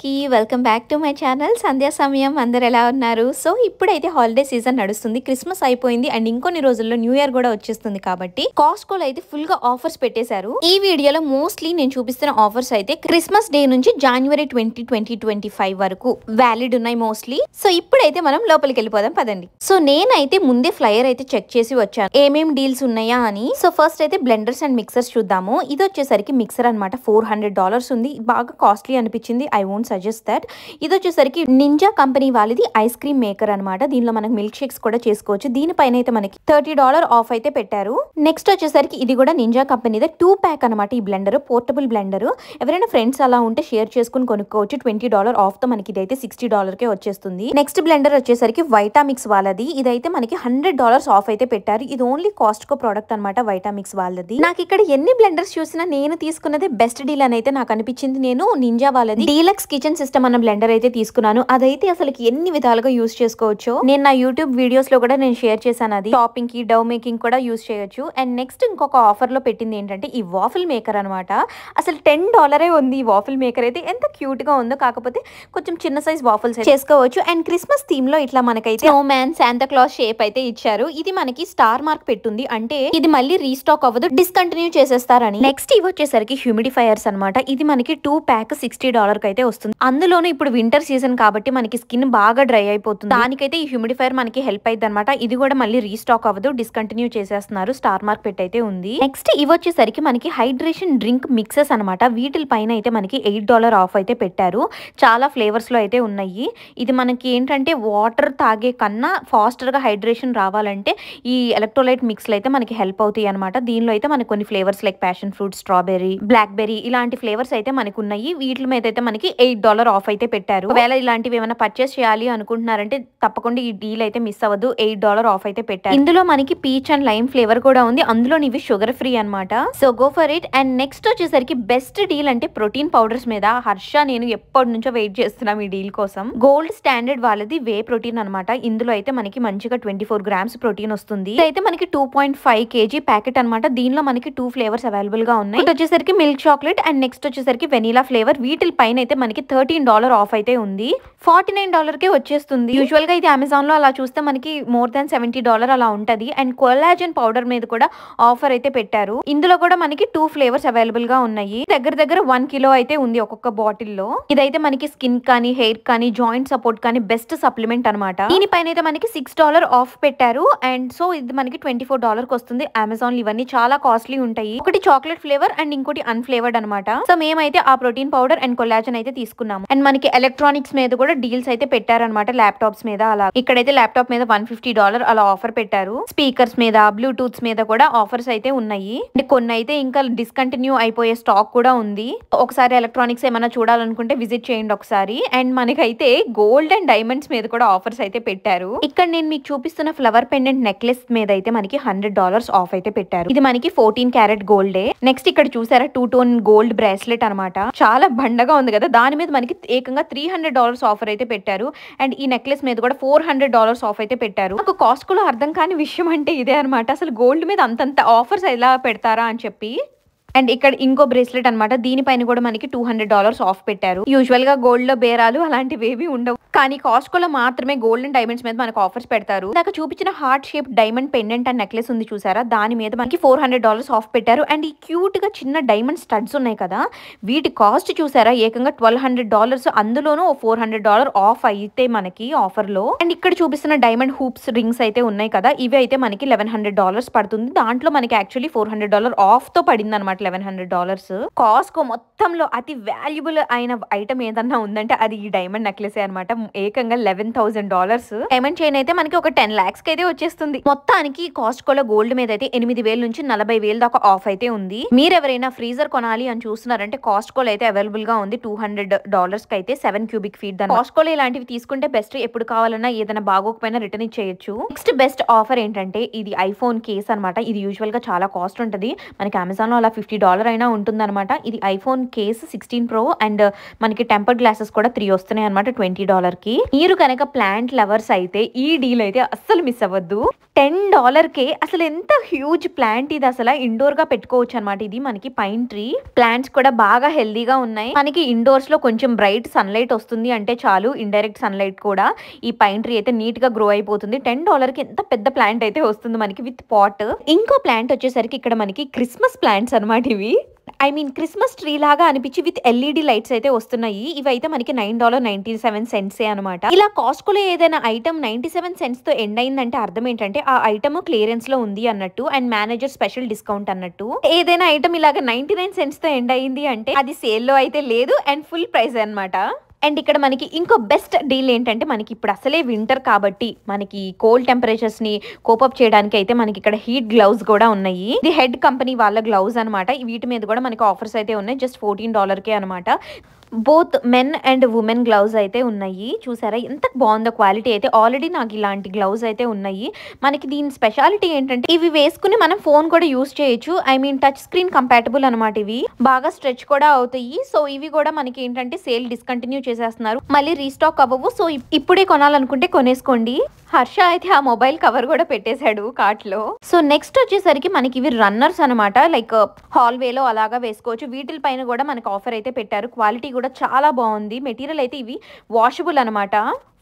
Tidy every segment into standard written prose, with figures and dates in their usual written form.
అందరికీ welcome back to my channel Sandhya Samayam. అందరు ఎలా ఉన్నారు? సో ఇప్పుడైతే హాలిడే సీజన్ నడుస్తుంది, క్రిస్మస్ అయిపోయింది అండ్ ఇంకొన్ని రోజుల్లో న్యూ ఇయర్ కూడా వచ్చేస్తుంది కాబట్టి కాస్ట్కోలో అయితే ఫుల్ గా ఆఫర్స్ పెట్టేశారు. ఈ వీడియోలో మోస్ట్లీ నేను చూపిస్తున్న ఆఫర్స్ అయితే క్రిస్మస్ డే నుంచి జనవరి 2025 వరకు వ్యాలిడ్ ఉన్నాయి మోస్ట్లీ. సో ఇప్పుడైతే మనం లోపలికి వెళ్ళిపోదాం పదండి. సో నేనైతే ముందే ఫ్లైయర్ అయితే చెక్ చేసి వచ్చాను ఏమేం డీల్స్ ఉన్నాయా అని. సో ఫస్ట్ అయితే బ్లెండర్స్ అండ్ మిక్సర్స్ చూద్దాము. ఇది వచ్చేసరికి మిక్సర్ అనమాట, $400 ఉంది, బాగా కాస్ట్లీ అనిపించింది. I won't suggest that. ఇది వచ్చేసరికి నింజా కంపెనీ వాళ్ళది ఐస్ క్రీమ్ మేకర్ అనమాట. దీనిలో మనకు మిల్క్ షేక్స్ కూడా చేసుకోవచ్చు. దీనిపైన అయితే మనకి $30 ఆఫ్ అయితే పెట్టారు. నెక్స్ట్ వచ్చేసరికి ఇది కూడా నింజా కంపెనీదే 2 ప్యాక్ అనమాట. ఈ బ్లెండర్ పోర్టబుల్ బ్లెండర్, ఎవరైనా ఫ్రెండ్స్ అలా ఉంటే షేర్ చేసుకుని కొనుక్కోవచ్చు. $20 ఆఫ్ తో మనకి ఇదైతే $60 వచ్చేస్తుంది. నెక్స్ట్ బ్లెండర్ వచ్చేసరికి వైటామిక్స్ వాళ్ళది. ఇదైతే మనకి $100 ఆఫ్ అయితే పెట్టారు. ఇది ఓన్లీ కాస్ట్కో ప్రోడక్ట్ అనమాట, వైటామిక్స్ వాళ్ళది. నాకు ఇక్కడ ఎన్ని బ్లెండర్స్ చూసినా నేను తీసుకున్నదే బెస్ట్ డీల్ అని అయితే నాకు అనిపించింది. నేను నింజా వాళ్ళది డీలక్స్ కిచెన్ సిస్టమ్ అన్న బ్లెండర్ అయితే తీసుకున్నాను. అదైతే అసలు ఎన్ని విధాలుగా యూస్ చేసుకోవచ్చు. నేను నా యూట్యూబ్ వీడియోస్ లో కూడా నేను షేర్ చేశాను. అది షాపింగ్ కి డవ్ మేకింగ్ కూడా యూస్ చేయొచ్చు. అండ్ నెక్స్ట్ ఇంకొక ఆఫర్ లో పెట్టింది ఏంటంటే ఈ వాఫిల్ మేకర్ అనమాట. అసలు $10 ఉంది ఈ వాఫిల్ మేకర్ అయితే. ఎంత క్యూట్ గా ఉందో. కాకపోతే కొంచెం చిన్న సైజ్ వాఫిల్స్ చేసుకోవచ్చు. అండ్ క్రిస్మస్ థీమ్ లో ఇట్లా మనకైతే snow man, Shanta class shape అయితే ఇచ్చారు. ఇది మనకి స్టార్ మార్క్ పెట్టుంది, అంటే ఇది మళ్ళీ రీస్టాక్ అవ్వదు, డిస్కంటిన్యూ చేసేస్తారని. నెక్స్ట్ ఇవి వచ్చేసరికి హ్యూమిడిఫైయర్స్ అనమాట. ఇది మనకి 2 ప్యాక్ $60 అయితే వస్తుంది. అందులోనూ ఇప్పుడు వింటర్ సీజన్ కాబట్టి మనకి స్కిన్ బాగా డ్రై అయిపోతుంది. దానికైతే ఈ హ్యూమిడిఫైయర్ మనకి హెల్ప్ అయింది అనమాట. ఇది కూడా మళ్ళీ రీస్టాక్ అవ్వదు, డిస్కంటిన్యూ చేసేస్తున్నారు. స్టార్ మార్క్ పెట్టి అయితే ఉంది. నెక్స్ట్ ఇవి వచ్చేసరికి మనకి హైడ్రేషన్ డ్రింక్ మిక్సెస్ అనమాట. వీటి పైన అయితే మనకి $8 ఆఫ్ అయితే పెట్టారు. చాలా ఫ్లేవర్స్ లో అయితే ఉన్నాయి. ఇది మనకి ఏంటంటే వాటర్ తాగే కన్నా ఫాస్టర్ గా హైడ్రేషన్ రావాలంటే ఈ ఎలక్ట్రోలైట్ మిక్స్ అయితే మనకి హెల్ప్ అవుతాయి అనమాట. దీనిలో అయితే మనకి కొన్ని flavours like passion fruit, strawberry, black berry ఇలాంటి ఫ్లేవర్స్ అయితే మనకు ఉన్నాయి. వీటి మీద అయితే మనకి $8 ఆఫ్ అయితే పెట్టారు. ఒకవేళ ఇలాంటివి ఏమైనా పర్చేస్ చేయాలి అనుకుంటున్నారంటే తప్పకుండా ఈ డీల్ అయితే మిస్ అవ్వదు. $8 ఆఫ్ అయితే పెట్టారు. ఇందులో మనకి పీచ్ అండ్ లైమ్ ఫ్లేవర్ కూడా ఉంది. అందులో ఇవి షుగర్ ఫ్రీ అనమాట. So go for it. And next వచ్చేసరికి బెస్ట్ డీల్ అంటే ప్రోటీన్ పౌడర్స్ మీద హర్ష నేను ఎప్పటి నుంచో వెయిట్ చేస్తున్నాం ఈ డీల్ కోసం. గోల్డ్ స్టాండర్డ్ వాళ్ళది వే ప్రోటీన్ అనమాట. ఇందులో అయితే మనకి మంచిగా 24 గ్రామ్స్ ప్రోటీన్ వస్తుంది. అయితే మనకి 2.5 kg ప్యాకెట్ అనమాట. దీనిలో మనకి 2 ఫ్లేవర్స్ అవైలబుల్ గా ఉన్నాయి. వచ్చేసరికి మిల్క్ చాక్లెట్ అండ్ నెక్స్ట్ వచ్చేసరికి వెనీలా ఫ్లేవర్. వీటి పైన అయితే మనకి $13 ఆఫ్ అయితే ఉంది. $49 కే వచ్చేస్తుంది. యూజువల్ గా ఇది అమెజాన్ లో అలా చూస్తే మనకి మోర్ దాన్ $70 అలా ఉంటది. అండ్ కొలాజన్ పౌడర్ మీద కూడా ఆఫర్ అయితే పెట్టారు. ఇందులో కూడా మనకి 2 ఫ్లేవర్స్ అవైలబుల్ గా ఉన్నాయి. దగ్గర 1 కిలో అయితే ఉంది ఒక్కొక్క బాటిల్ లో. ఇదైతే మనకి స్కిన్ కానీ, హెయిర్ కానీ, జాయింట్ సపోర్ట్ కానీ బెస్ట్ సప్లిమెంట్ అనమాట. దీనిపైన అయితే మనకి $6 ఆఫ్ పెట్టారు. అండ్ సో ఇది మనకి $24 కి వస్తుంది. అమెజాన్ ఇవన్నీ చాలా కాస్ట్లీ ఉంటాయి. ఒకటి చాక్లెట్ ఫ్లేవర్ అండ్ ఇంకోటి అన్ఫ్లేవర్డ్ అనమాట. సో మేమైతే ఆ ప్రోటీన్ పౌడర్ అండ్ కొలాజన్ అయితే తీసుకున్నాము. అండ్ మనకి ఎలక్ట్రానిక్స్ మీద కూడా డీల్స్ అయితే పెట్టారనమాట. ల్యాప్టాప్స్ మీద అలా ఇక్కడైతే ల్యాప్టాప్ మీద $150 అలా ఆఫర్ పెట్టారు. స్పీకర్స్ మీద, బ్లూటూత్స్ మీద కూడా ఆఫర్స్ అయితే ఉన్నాయి. అండ్ కొన్ని అయితే ఇంకా డిస్కంటిన్యూ అయిపోయే స్టాక్ కూడా ఉంది. ఒకసారి ఎలక్ట్రానిక్స్ ఏమైనా చూడాలనుకుంటే విజిట్ చేయండి ఒకసారి. అండ్ మనకైతే గోల్డ్ అండ్ డైమండ్స్ మీద కూడా ఆఫర్స్ అయితే పెట్టారు. ఇక్కడ నేను మీకు చూపిస్తున్న ఫ్లవర్ పెండెంట్ నెక్లెస్ మీద అయితే మనకి $100 ఆఫ్ అయితే పెట్టారు. ఇది మనకి 14 క్యారెట్ గోల్డే. నెక్స్ట్ ఇక్కడ చూసారా 2 టోన్ గోల్డ్ బ్రేస్లెట్ అనమాట. చాలా బండగా ఉంది కదా. దాని మీద మనకి ఏకంగా $300 ఆఫర్ అయితే పెట్టారు. అండ్ ఈ నెక్లెస్ మీద కూడా $400 ఆఫ్ అయితే పెట్టారు. నాకు కాస్ట్కోలో అర్థం కాని విషయం అంటే ఇదే అనమాట. అసలు గోల్డ్ మీద అంతంత ఆఫర్స్ ఎలా పెడతారా అని చెప్పి. అండ్ ఇక్కడ ఇంకో బ్రేస్లెట్ అనమాట. దీనిపైన కూడా మనకి $200 ఆఫ్ పెట్టారు. యూజువల్ గా గోల్డ్ లో బేరాలు అలాంటివి ఏవి ఉండవు, కానీ కాస్ట్కోలో మాత్రమే గోల్డ్ అండ్ డైమండ్స్ మీద మనకు ఆఫర్స్ పెడతారు. నాకు చూపించిన heart shape diamond pendant and necklace ఉంది చూసారా, దాని మీద మనకి $400 ఆఫ్ పెట్టారు. అండ్ ఈ క్యూట్ గా చిన్న డైమండ్ స్టడ్స్ ఉన్నాయి కదా, వీటి కాస్ట్ చూసారా ఏకంగా $1200. అందులోనూ $400 ఆఫ్ అయితే మనకి ఆఫర్ లో. అండ్ ఇక్కడ చూపిస్తున్న డైమండ్ హూప్స్ రింగ్స్ అయితే ఉన్నాయి కదా, ఇవి అయితే మనకి $1100 పడుతుంది. దాంట్లో మనకి యాక్చువల్లీ $400 ఆఫ్ తో పడింది అనమాట. $1100. కాస్ట్కో మొత్తంలో అతి వాల్యుబుల్ అయిన ఐటమ్ ఏదన్నా ఉందంటే అది ఈ డైమండ్ నెక్లెస్ అనమాట. ఏకంగా $11,000. డైమండ్ చైన్ అయితే మనకి ఒక 10 lakhs కి అయితే వచ్చేస్తుంది. మొత్తానికి కాస్ట్కోలో గోల్డ్ మీద అయితే 8,000 నుంచి 40,000 దాకా ఆఫ్ అయితే ఉంది. మీరు ఎవరైనా ఫ్రీజర్ కొనాలి అని చూస్తున్నారంటే కాస్ట్కోలో అయితే అవైలబుల్ గా ఉంది. $200 కి అయితే 7 cubic feet. కాస్ట్కోలో ఇలాంటివి తీసుకుంటే బెస్ట్. ఎప్పుడు కావాలన్నా ఏదైనా బాగోకపోయినా రిటర్న్ ఇచ్చేయచ్చు. నెక్స్ట్ బెస్ట్ ఆఫర్ ఏంటంటే ఇది ఐఫోన్ కేస్ అనమాట. ఇది యూజువల్ గా చాలా కాస్ట్ ఉంటది. మనకి అమెజాన్ లో అలా $50 అయినా ఉంటుందన్నమాట. ఇది ఐఫోన్ కేస్ 16 Pro అండ్ మనకి టెంపర్డ్ గ్లాసెస్ కూడా 3 వస్తున్నాయి అనమాట $20కి. మీరు కనుక ప్లాంట్ లవర్స్ అయితే ఈ డీల్ అయితే అస్సలు మిస్ అవ్వద్దు. $10కే అసలు ఎంత హ్యూజ్ ప్లాంట్ ఇది, అసలు ఇండోర్ గా పెట్టుకోవచ్చు అనమాట. ఇది మనకి పైన్ ట్రీ. ప్లాంట్స్ కూడా బాగా హెల్దీగా ఉన్నాయి. మనకి ఇండోర్స్ లో కొంచెం బ్రైట్ సన్లైట్ వస్తుంది అంటే చాలు, ఇండైరెక్ట్ సన్లైట్ కూడా ఈ పైన్ ట్రీ అయితే నీట్ గా గ్రో అయిపోతుంది. $10కి ఎంత పెద్ద ప్లాంట్ అయితే వస్తుంది మనకి విత్ పాట్. ఇంకో ప్లాంట్ వచ్చేసరికి ఇక్కడ మనకి క్రిస్మస్ ప్లాంట్స్ అనమాట. ఇవి క్రిస్మస్ ట్రీ లాగా అనిపించి విత్ ఎల్ఈడి లైట్స్ అయితే వస్తున్నాయి. ఇవైతే మనకి $9.97 అనమాట. ఇలా కాస్ట్కోలో ఏదైనా ఐటమ్ 97 cents తో ఎండ్ అయిందంటే అర్థం ఏంటంటే ఆ ఐటమ్ క్లియరెన్స్ లో ఉంది అన్నట్టు అండ్ మేనేజర్ స్పెషల్ డిస్కౌంట్ అన్నట్టు. ఏదైనా ఐటమ్ ఇలాగ 99 cents తో ఎండ్ అయింది అంటే అది సేల్ లో అయితే లేదు అండ్ ఫుల్ ప్రైస్ అనమాట. అండ్ ఇక్కడ మనకి ఇంకో బెస్ట్ డీల్ ఏంటంటే మనకి ఇప్పుడు అసలే వింటర్ కాబట్టి మనకి కోల్డ్ టెంపరేచర్స్ ని కోపప్ చేయడానికి అయితే మనకి ఇక్కడ హీట్ గ్లౌస్ కూడా ఉన్నాయి. ఇది హెడ్ కంపెనీ వాళ్ళ గ్లౌస్ అనమాట. వీటి మీద కూడా మనకి ఆఫర్స్ అయితే ఉన్నాయి. జస్ట్ $14కే అనమాట. Both men and women gloves అయితే ఉన్నాయి. చూసారా ఎంత బాగుందో క్వాలిటీ అయితే. ఆల్రెడీ నాకు ఇలాంటి గ్లౌజ్ అయితే ఉన్నాయి. మనకి దీని స్పెషాలిటీ ఏంటంటే ఇవి వేసుకుని మనం ఫోన్ కూడా యూస్ చేయొచ్చు. టచ్ స్క్రీన్ కంపాటబుల్ అనమాట. ఇవి బాగా స్ట్రెచ్ కూడా అవుతాయి. సో ఇవి కూడా మనకి ఏంటంటే సేల్ డిస్కంటిన్యూ చేసేస్తున్నారు, మళ్ళీ రీస్టాక్ అవ్వవు. సో ఇప్పుడే కొనాలనుకుంటే కొనేసుకోండి. హర్ష అయితే ఆ మొబైల్ కవర్ కూడా పెట్టేశాడు కార్ట్ లో. సో నెక్స్ట్ వచ్చేసరికి మనకి ఇవి రన్నర్స్ అనమాట. లైక్ హాల్వేలో అలాగా వేసుకోవచ్చు. వీటి పైన కూడా మనకి ఆఫర్ అయితే పెట్టారు. క్వాలిటీ కూడా చాలా బాగుంది. మెటీరియల్ అయితే ఇవి వాషబుల్ అనమాట.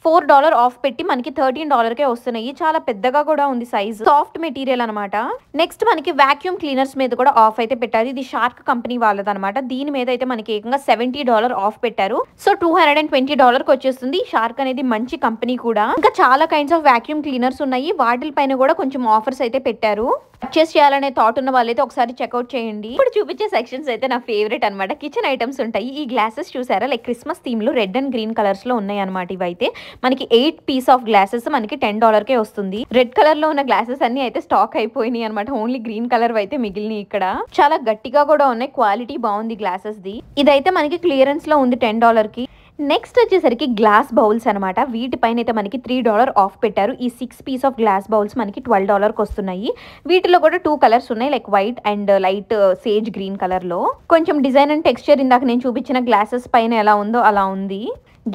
$4 ఆఫ్ పెట్టి మనకి $13కే వస్తున్నాయి. చాలా పెద్దగా కూడా ఉంది సైజ్. సాఫ్ట్ మెటీరియల్ అనమాట. నెక్స్ట్ మనకి వాక్యూమ్ క్లీనర్స్ మీద కూడా ఆఫ్ అయితే పెట్టారు. ఇది షార్క్ కంపెనీ వాళ్ళది అనమాట. దీని మీద అయితే మనకి ఏకంగా $70 ఆఫ్ పెట్టారు. సో $220కి వచ్చేస్తుంది. షార్క్ అనేది మంచి కంపెనీ కూడా. ఇంకా చాలా కైండ్స్ ఆఫ్ వాక్యూమ్ క్లీనర్స్ ఉన్నాయి. వాటి పైన కూడా కొంచెం ఆఫర్స్ అయితే పెట్టారు. పర్చేస్ చేయాలనే థాట్ ఉన్న వాళ్ళైతే ఒకసారి చెక్అౌట్ చేయండి. ఇప్పుడు చూపించే సెక్షన్స్ అయితే నా ఫేవరెట్ అనమాట. కిచెన్ ఐటమ్స్ ఉంటాయి. ఈ గ్లాసెస్ చూసారా, లైక్ క్రిస్మస్ థీమ్ లో రెడ్ అండ్ గ్రీన్ కలర్స్ లో ఉన్నాయి అనమాట. ఇవైతే మనకి 8 పీస్ ఆఫ్ గ్లాసెస్ మనకి $10కే వస్తుంది. రెడ్ కలర్ లో ఉన్న గ్లాసెస్ అన్ని అయితే స్టాక్ అయిపోయినాయి అనమాట. ఓన్లీ గ్రీన్ కలర్ అయితే మిగిలినాయి. ఇక్కడ చాలా గట్టిగా కూడా ఉన్నాయి. క్వాలిటీ బాగుంది గ్లాసెస్ ది. ఇదైతే మనకి క్లియరెన్స్ లో ఉంది $10కి. నెక్స్ట్ వచ్చేసరికి గ్లాస్ బౌల్స్ అనమాట. వీటిపైన అయితే మనకి $3 ఆఫ్ పెట్టారు. ఈ 6 పీస్ ఆఫ్ గ్లాస్ బౌల్స్ మనకి $12కి వస్తున్నాయి. వీటిలో కూడా 2 కలర్స్ ఉన్నాయి, like white and light sage green colour లో. కొంచెం డిజైన్ అండ్ టెక్స్చర్ ఇందాక నేను చూపించిన గ్లాసెస్ పైన ఎలా ఉందో అలా ఉంది.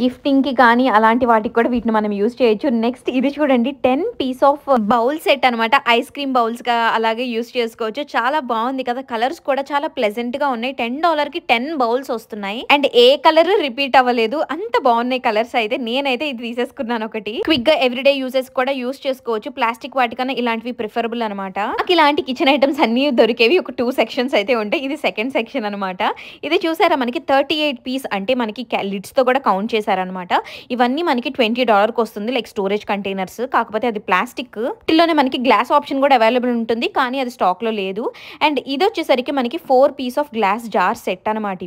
గిఫ్టింగ్ కి కానీ అలాంటి వాటికి కూడా వీటిని మనం యూజ్ చేయొచ్చు. నెక్స్ట్ ఇది చూడండి, 10 పీస్ ఆఫ్ బౌల్ సెట్ అనమాట. ఐస్ క్రీమ్ బౌల్స్ గా అలాగే యూజ్ చేసుకోవచ్చు. చాలా బాగుంది కదా. కలర్స్ కూడా చాలా ప్లెజెంట్ గా ఉన్నాయి. $10కి 10 బౌల్స్ వస్తున్నాయి. అండ్ ఏ కలర్ రిపీట్ అవ్వలేదు, అంత బాగున్నాయి కలర్స్ అయితే. నేనైతే ఇది తీసేసుకున్నాను ఒకటి. క్విక్ గా ఎవ్రీడే యూజెస్ కూడా యూజ్ చేసుకోవచ్చు. ప్లాస్టిక్ వాటికన్నా ఇలాంటివి ప్రిఫరబుల్ అనమాట. ఇలాంటి కిచెన్ ఐటమ్స్ అన్ని దొరికేవి ఒక 2 సెక్షన్స్ అయితే ఉంటాయి. ఇది సెకండ్ సెక్షన్ అనమాట. ఇది చూసారా మనకి 38 పీస్ అంటే మనకి లిడ్స్ తో కూడా కౌంట్ చేశారనమాట. ఇవన్నీ మనకి $20కి వస్తుంది, లైక్ స్టోరేజ్ కంటైనర్స్. కాకపోతే అది ప్లాస్టిక్. వీటిలోనే మనకి గ్లాస్ ఆప్షన్ కూడా అవైలబుల్ ఉంటుంది, కానీ అది స్టాక్ లో లేదు. అండ్ ఇది వచ్చేసరికి మనకి 4 piece of glass jar set అనమాట.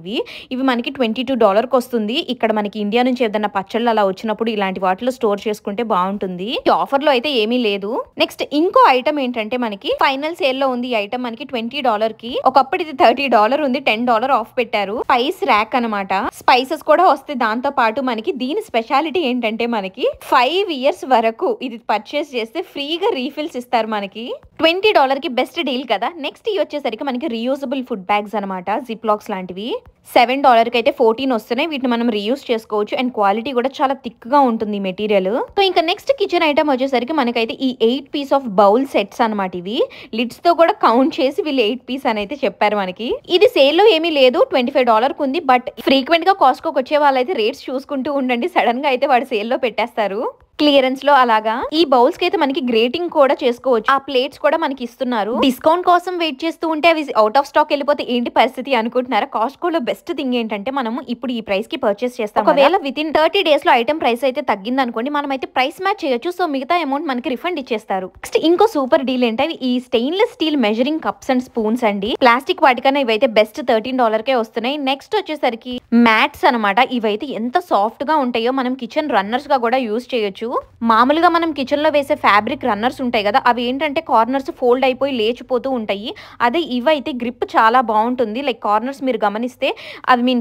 ఇవి మనకి $22కి వస్తుంది. ఇక్కడ మనకి ఇండియా నుంచి ఏదైనా పచ్చళ్ళు అలా వచ్చినప్పుడు ఇలాంటి వాటిలో స్టోర్ చేసుకుంటే బాగుంటుంది. ఈ ఆఫర్ లో అయితే ఏమీ లేదు. నెక్స్ట్ ఇంకో ఐటమ్ ఏంటంటే మనకి ఫైనల్ సేల్ లో ఉంది. ఈ ఐటమ్ మనకి $20కి. ఒకప్పుడు ఇది $30 ఉంది, $10 ఆఫ్ పెట్టారు. స్పైస్ ర్యాక్ అనమాట. స్పైసెస్ కూడా వస్తాయి దాంతో పాటు. మనకి దీని స్పెషాలిటీ ఏంటంటే మనకి 5 years వరకు ఇది పర్చేస్ చేస్తే ఫ్రీగా రీఫిల్స్ ఇస్తారు మనకి. $20కి బెస్ట్ డీల్ కదా. నెక్స్ట్ ఇవి వచ్చేసరికి మనకి రీయూజబుల్ ఫుడ్ బ్యాగ్స్ అనమాట. జిప్ లాక్స్ లాంటివి. $7కి అయితే 14 వస్తున్నాయి. వీటిని మనం రీయూజ్ చేసుకోవచ్చు. అండ్ క్వాలిటీ కూడా చాలా థిక్ గా ఉంటుంది మెటీరియల్. సో ఇంకా నెక్స్ట్ కిచెన్ ఐటమ్ వచ్చేసరికి మనకైతే ఈ 8 పీస్ ఆఫ్ బౌల్ సెట్స్ అనమాట. ఇవి లిడ్స్ తో కూడా కౌంట్ చేసి వీళ్ళు 8 పీస్ అని అయితే చెప్పారు మనకి. ఇది సేల్ లో ఏమీ లేదు, $25కి ఉంది. బట్ ఫ్రీక్వెంట్ గా కాస్ట్కోకి వచ్చే వాళ్ళైతే రేట్స్ చూసుకుంటూ ఉండండి. సడన్ గా అయితే వాడు సేల్ లో పెట్టేస్తారు క్లియరెన్స్ లో. అలాగా ఈ బౌల్స్ కి అయితే మనకి గ్రేటింగ్ కూడా చేసుకోవచ్చు. ఆ ప్లేట్స్ కూడా మనకి ఇస్తున్నారు. డిస్కౌంట్ కోసం వెయిట్ చేస్తూ ఉంటే అవి అవుట్ ఆఫ్ స్టాక్ వెళ్ళిపోతే ఏంటి పరిస్థితి అనుకుంటున్నారా? కాస్ట్కోలో బెస్ట్ థింగ్ ఏంటంటే మనము ఇప్పుడు ఈ ప్రైస్ కి పర్చేస్ చేస్తాం. ఒకవేళ విత్ ఇన్ 30 days లో ఐటమ్ ప్రైస్ అయితే తగ్గింది అనుకోండి, మనం అయితే ప్రైస్ మ్యాచ్ చేయొచ్చు. సో మిగతా అమౌంట్ మనకి రిఫండ్ ఇచ్చేస్తారు. నెక్స్ట్ ఇంకో సూపర్ డీల్ ఏంటంటే ఈ stainless steel measuring cups and spoons అండి. ప్లాస్టిక్ వాటికన్నా ఇవైతే బెస్ట్ $13కే వస్తున్నాయి. నెక్స్ట్ వచ్చేసరికి మ్యాట్స్ అనమాట. ఇవైతే ఎంత సాఫ్ట్ గా ఉంటాయో మనం కిచెన్ రన్నర్స్ గా కూడా యూజ్ చేయొచ్చు. చూడొచ్చు. మామూలుగా మనం కిచెన్ లో వేసే ఫ్యాబ్రిక్ రన్నర్స్ ఉంటాయి కదా, అవి ఏంటంటే కార్నర్స్ ఫోల్డ్ అయిపోయి లేచిపోతూ ఉంటాయి. అదే ఇవైతే గ్రిప్ చాలా బాగుంటుంది. లైక్ కార్నర్స్ మీరు గమనిస్తే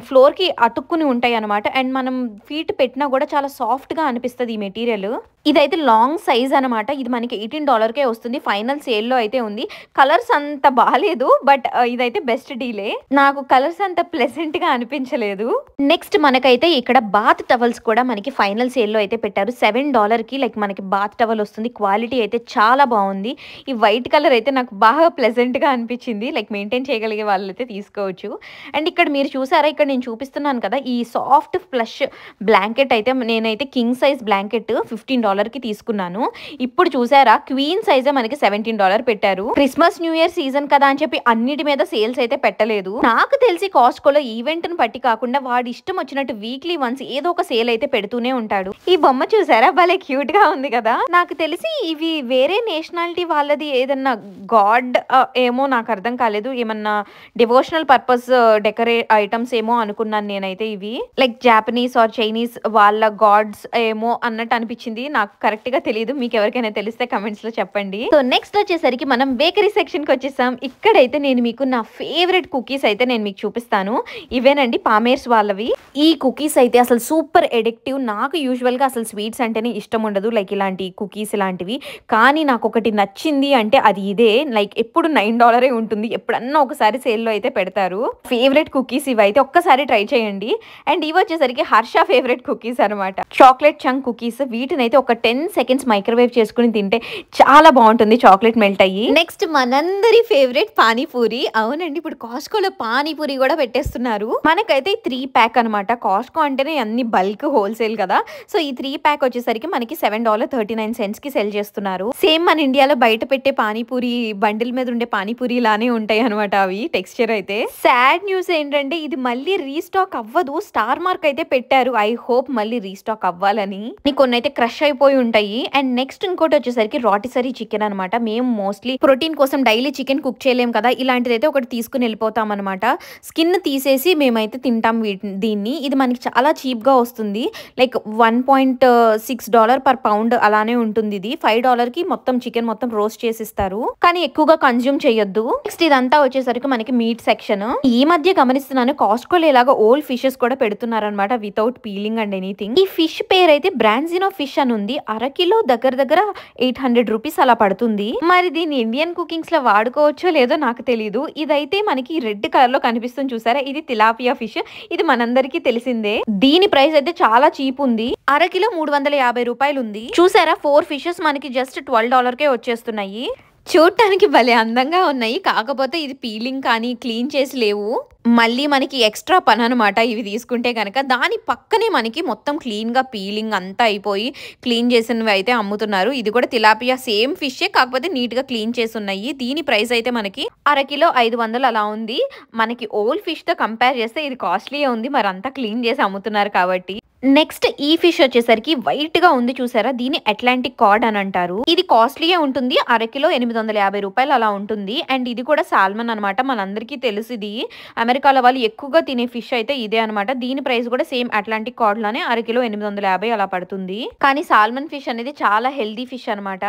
ఫ్లోర్ కి అతుక్కుని ఉంటాయి అనమాట. అండ్ మనం ఫీట్ పెట్టినా కూడా చాలా సాఫ్ట్ గా అనిపిస్తుంది ఈ మెటీరియల్. ఇదైతే లాంగ్ సైజ్ అనమాట. ఇది మనకి $18కే వస్తుంది. ఫైనల్ సేల్ లో అయితే ఉంది. కలర్స్ అంత బాగాలేదు, బట్ ఇదైతే బెస్ట్ డీలే. నాకు కలర్స్ అంత ప్లెజెంట్ గా అనిపించలేదు. నెక్స్ట్ మనకైతే ఇక్కడ బాత్ టవల్స్ కూడా మనకి ఫైనల్ సేల్ లో అయితే పెట్టారు. $7కి లైక్ మనకి బాత్ టవల్ వస్తుంది. క్వాలిటీ అయితే చాలా బాగుంది. ఈ వైట్ కలర్ అయితే నాకు బాగా ప్లెజెంట్ గా అనిపించింది. లైక్ మెయింటైన్ చేయగలిగే వాళ్ళైతే తీసుకోవచ్చు. అండ్ ఇక్కడ మీరు చూసారా, ఇక్కడ నేను చూపిస్తున్నాను కదా, ఈ సాఫ్ట్ ఫ్లష్ బ్లాంకెట్ అయితే నేనైతే కింగ్ సైజ్ బ్లాంకెట్ $15కి తీసుకున్నాను. ఇప్పుడు చూసారా, క్వీన్ సైజే మనకి $17 పెట్టారు. క్రిస్మస్ న్యూ ఇయర్ సీజన్ కదా అని చెప్పి అన్నిటి మీద సేల్స్ అయితే పెట్టలేదు. నాకు తెలిసి కాస్ట్కోలో ఈవెంట్ ని బట్టి కాకుండా వాడి ఇష్టం వచ్చినట్టు వీక్లీ వన్స్ ఏదో ఒక సేల్ అయితే పెడుతూనే ఉంటాడు. ఈ బొమ్మ చూసారా, భలే క్యూట్ గా ఉంది కదా. నాకు తెలిసి ఇవి వేరే నేషనాలిటీ వాళ్ళది ఏదన్నా గాడ్ ఏమో, నాకు అర్థం కాలేదు. ఏమన్నా డివోషనల్ పర్పస్ డెకరేట్ ఐటమ్స్ ఏమో అనుకున్నాను నేనైతే. ఇవి లైక్ జాపనీస్ ఆర్ చైనీస్ వాళ్ళ గాడ్స్ ఏమో అన్నట్టు అనిపించింది. నాకు కరెక్ట్ గా తెలియదు. మీకు ఎవరికైనా తెలిస్తే కమెంట్స్ లో చెప్పండి. సో నెక్స్ట్ వచ్చేసరికి మనం బేకరీ సెక్షన్ కి వచ్చేసాం. ఇక్కడైతే నేను మీకు నా ఫేవరెట్ కుకీస్ అయితే నేను మీకు చూపిస్తాను. ఇవేనండి పామేర్స్ వాళ్ళవి. ఈ కుకీస్ అయితే అసలు సూపర్ ఎడిక్టివ్. నాకు యూజువల్ గా అసలు స్వీట్స్ అంటేనే ఇష్టం ఉండదు, లైక్ ఇలాంటి కుకీస్ ఇలాంటివి. కానీ నాకు ఒకటి నచ్చింది అంటే అది ఇదే. లైక్ ఎప్పుడు $9 ఉంటుంది. ఎప్పుడన్నా ఒకసారి సేల్లో అయితే పెడతారు. ఫేవరెట్ కుకీస్ ఇవైతే ఒక్కసారి ట్రై చేయండి. అండ్ ఇవి వచ్చేసరికి హర్ష ఫేవరెట్ కుకీస్ అనమాట. Chocolate chunk cookies. వీటిని అయితే ఒక 10 సెకండ్స్ మైక్రోవేవ్ చేసుకుని తింటే చాలా బాగుంటుంది, చాక్లెట్ మెల్ట్ అయ్యి. నెక్స్ట్ మనందరి ఫేవరెట్ పానీపూరి. అవునండి, ఇప్పుడు కాస్కోలో పానీపూరి కూడా పెట్టేస్తున్నారు. మనకైతే 3 ప్యాక్ అనమాట. కాస్కో అంటేనే అన్ని బల్క్ హోల్సేల్ కదా. సో ఈ 3 ప్యాక్ వచ్చేసరికి మనకి $7.39 కి సెల్ చేస్తున్నారు. సేమ్ మన ఇండియాలో బయట పెట్టే పానీపూరి బండిల్ మీద ఉండే పానీపూరి లానే ఉంటాయి అనమాట అవి టెక్స్చర్ అయితే. సాడ్ న్యూస్ ఏంటంటే ఇది మళ్ళీ రీస్టాక్ అవ్వదు. స్టార్ మార్క్ అయితే పెట్టారు. ఐ హోప్ మళ్ళీ రీస్టాక్ అవ్వాలని. కొన్ని అయితే క్రష్ అయిపోయి ఉంటాయి. అండ్ నెక్స్ట్ ఇంకోటి వచ్చేసరికి రాటిసరీ చికెన్ అనమాట. మేము మోస్ట్లీ ప్రోటీన్ కోసం డైలీ చికెన్ కుక్ చేయలేం కదా, ఇలాంటిదైతే ఒకటి తీసుకుని వెళ్ళిపోతాం అనమాట. స్కిన్ తీసేసి మేమైతే తింటాం దీన్ని. ఇది మనకి చాలా చీప్ గా వస్తుంది. లైక్ $1.6 పర్ పౌండ్ అలానే ఉంటుంది. ఇది $5కి మొత్తం చికెన్ మొత్తం రోస్ట్ చేసిస్తారు. కానీ ఎక్కువగా కన్జ్యూమ్ చేయొద్దు. నెక్స్ట్ ఇదంతా వచ్చేసరికి మనకి మీట్ సెక్షన్. ఈ మధ్య గమనిస్తున్నాను కాస్ట్కోలో ఇలాగా ఓల్డ్ ఫిషెస్ కూడా పెడుతున్నారు అనమాట, వితౌట్ పీలింగ్ అండ్ ఎనీథింగ్. ఈ ఫిష్ పేరు అయితే బ్రాన్జినో ఫిష్ అని ఉంది. అరకిలో దగ్గర $800 అలా పడుతుంది. మరి దీన్ని ఇండియన్ కుకింగ్స్ లో వాడుకోవచ్చో లేదో నాకు తెలీదు. ఇదైతే మనకి రెడ్ కలర్ లో కనిపిస్తుంది చూసారా, ఇది తిలాపియా ఫిష్. ఇది మనందరికీ తెలిసిందే. దీని ప్రైస్ అయితే చాలా చీప్ ఉంది. అరకిలో $350 ఉంది. చూసారా, 4 ఫిషెస్ మనకి జస్ట్ $12కే వచ్చేస్తున్నాయి. చూడటానికి భలే అందంగా ఉన్నాయి. కాకపోతే ఇది పీలింగ్ కానీ క్లీన్ చేసి లేవు. మళ్ళీ మనకి ఎక్స్ట్రా పని అనమాట ఇవి తీసుకుంటే కనుక. దాని పక్కనే మనకి మొత్తం క్లీన్ గా పీలింగ్ అంతా అయిపోయి క్లీన్ చేసినవి అయితే అమ్ముతున్నారు. ఇది కూడా తిలాపియా సేమ్ ఫిషే, కాకపోతే నీట్ గా క్లీన్ చేసి ఉన్నాయి. దీని ప్రైస్ అయితే మనకి అరకిలో $500 అలా ఉంది. మనకి ఓల్డ్ ఫిష్ తో కంపేర్ చేస్తే ఇది కాస్ట్లీ ఉంది, మరి అంతా క్లీన్ చేసి అమ్ముతున్నారు కాబట్టి. నెక్స్ట్ ఈ ఫిష్ వచ్చేసరికి వైట్ గా ఉంది చూసారా, దీని అట్లాంటిక్ కార్డ్ అని అంటారు. ఇది కాస్ట్లీయే ఉంటుంది. అరకిలో $850 అలా ఉంటుంది. అండ్ ఇది కూడా సాల్మన్ అనమాట. మనందరికీ తెలుసు ఇది అమెరికాలో వాళ్ళు ఎక్కువగా తినే ఫిష్ అయితే ఇదే అనమాట. దీని ప్రైస్ కూడా సేమ్ అట్లాంటిక్ కార్డ్ లోనే అరకిలో $850 అలా పడుతుంది. కానీ సాల్మన్ ఫిష్ అనేది చాలా హెల్దీ ఫిష్ అనమాట.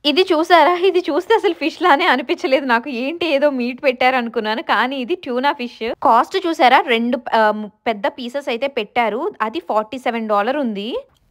ఇది చూసారా, ఇది చూస్తే అసలు ఫిష్ లానే అనిపించలేదు నాకు. ఏంటి ఏదో మీట్ పెట్టారు అనుకున్నాను, కానీ ఇది ట్యూనా ఫిష్. కాస్ట్ చూసారా, 2 పెద్ద పీసెస్ అయితే పెట్టారు. అది $47 ఉంది.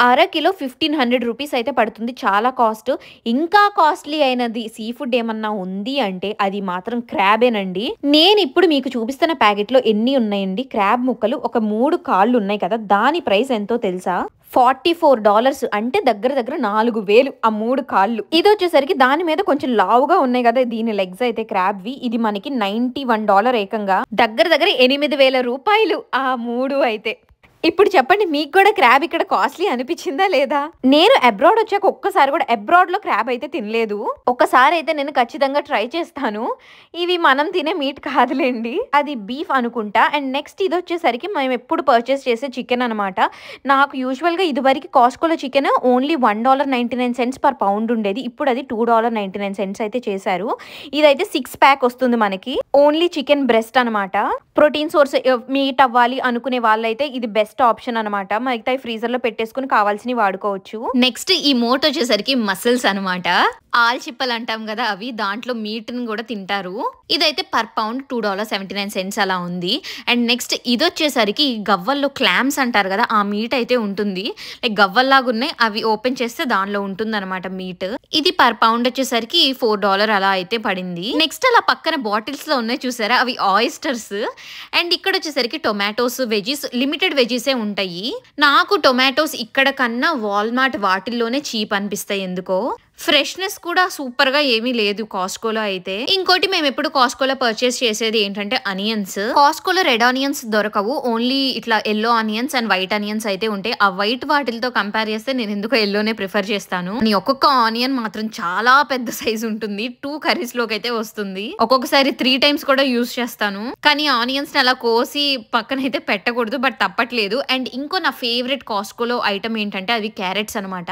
అరకిలో $1500 అయితే పడుతుంది. చాలా కాస్ట్. ఇంకా కాస్ట్లీ అయినది సీ ఫుడ్ ఏమన్నా ఉంది అంటే అది మాత్రం క్రాబేనండి. నేను ఇప్పుడు మీకు చూపిస్తున్న ప్యాకెట్ లో ఎన్ని ఉన్నాయండి క్రాబ్ ముక్కలు, ఒక 3 కాళ్ళు ఉన్నాయి కదా, దాని ప్రైస్ ఎంతో తెలుసా? $44. అంటే దగ్గర 4000 ఆ 3 కాళ్ళు. ఇది వచ్చేసరికి దాని మీద కొంచెం లావుగా ఉన్నాయి కదా దీని లెగ్స్ అయితే క్రాబ్వి. ఇది మనకి $91 ఏకంగా. దగ్గర $8000 ఆ 3 అయితే. ఇప్పుడు చెప్పండి, మీకు కూడా క్రాబ్ ఇక్కడ కాస్ట్లీ అనిపించిందా లేదా? నేను అబ్రాడ్ వచ్చాక ఒక్కసారి కూడా అబ్రాడ్ లో క్రాబ్ అయితే తినలేదు. ఒక్కసారి అయితే నేను ఖచ్చితంగా ట్రై చేస్తాను. ఇవి మనం తినే మీట్ కాదులేండి, అది బీఫ్ అనుకుంటా. అండ్ నెక్స్ట్ ఇది వచ్చేసరికి మేము ఎప్పుడు పర్చేస్ చేసే చికెన్ అనమాట. నాకు యూజువల్ గా ఇదివరకు కాస్ట్కోలో చికెన్ ఓన్లీ $1.99 పర్ పౌండ్ ఉండేది. ఇప్పుడు అది $2.99 అయితే చేశారు. ఇదైతే 6 ప్యాక్ వస్తుంది మనకి. ఓన్లీ చికెన్ బ్రెస్ట్ అనమాట. ప్రోటీన్ సోర్స్ మీట్ అవ్వాలి అనుకునే వాళ్ళైతే ఇది బెస్ట్ ఆప్షన్ అనమాట. మిగతా ఫ్రీజర్ లో పెట్టేసుకుని కావాల్సినవి వాడుకోవచ్చు. నెక్స్ట్ ఈ మోట్ వచ్చేసరికి మసిల్స్ అనమాట. ఆల్చిప్పలు అంటాం కదా, అవి దాంట్లో మీట్ ని కూడా తింటారు. ఇదైతే పర్ పౌండ్ $2.79 అలా ఉంది. అండ్ నెక్స్ట్ ఇది వచ్చేసరికి గవ్వల్లో క్లామ్స్ అంటారు కదా, ఆ మీట్ అయితే ఉంటుంది. లైక్ గవ్వల్లాగా ఉన్నాయి, అవి ఓపెన్ చేస్తే దానిలో ఉంటుంది అనమాట మీట్. ఇది పర్ పౌండ్ వచ్చేసరికి $4 అలా అయితే పడింది. నెక్స్ట్ అలా పక్కన బాటిల్స్ లో ఉన్నాయి చూసారా, అవి ఆయిస్టర్స్. అండ్ ఇక్కడ వచ్చేసరికి టొమాటోస్, వెజీస్, లిమిటెడ్ వెజీసే ఉంటాయి. నాకు టొమాటోస్ ఇక్కడ కన్నా వాల్మార్ట్ వాటిల్లోనే చీప్ అనిపిస్తాయి ఎందుకో. ఫ్రెష్నెస్ కూడా సూపర్ గా ఏమీ లేదు కాస్కోలో అయితే. ఇంకోటి మేము ఎప్పుడు కాస్కోలో పర్చేస్ చేసేది ఏంటంటే అనియన్స్. కాస్కోలో రెడ్ ఆనియన్స్ దొరకవు, ఓన్లీ ఇట్లా yellow onions and white onions అయితే ఉంటాయి. ఆ వైట్ వాటిలతో కంపేర్ చేస్తే నేను ఎందుకో ఎల్లోనే ప్రిఫర్ చేస్తాను. ఒక్కొక్క ఆనియన్ మాత్రం చాలా పెద్ద సైజ్ ఉంటుంది, 2 కర్రీస్ లోకి అయితే వస్తుంది. ఒక్కొక్కసారి 3 times కూడా యూజ్ చేస్తాను. కానీ ఆనియన్స్ ని అలా కోసి పక్కన అయితే పెట్టకూడదు, బట్ తప్పట్లేదు. అండ్ ఇంకో నా ఫేవరెట్ కాస్కోలో ఐటమ్ ఏంటంటే అవి క్యారెట్స్ అనమాట.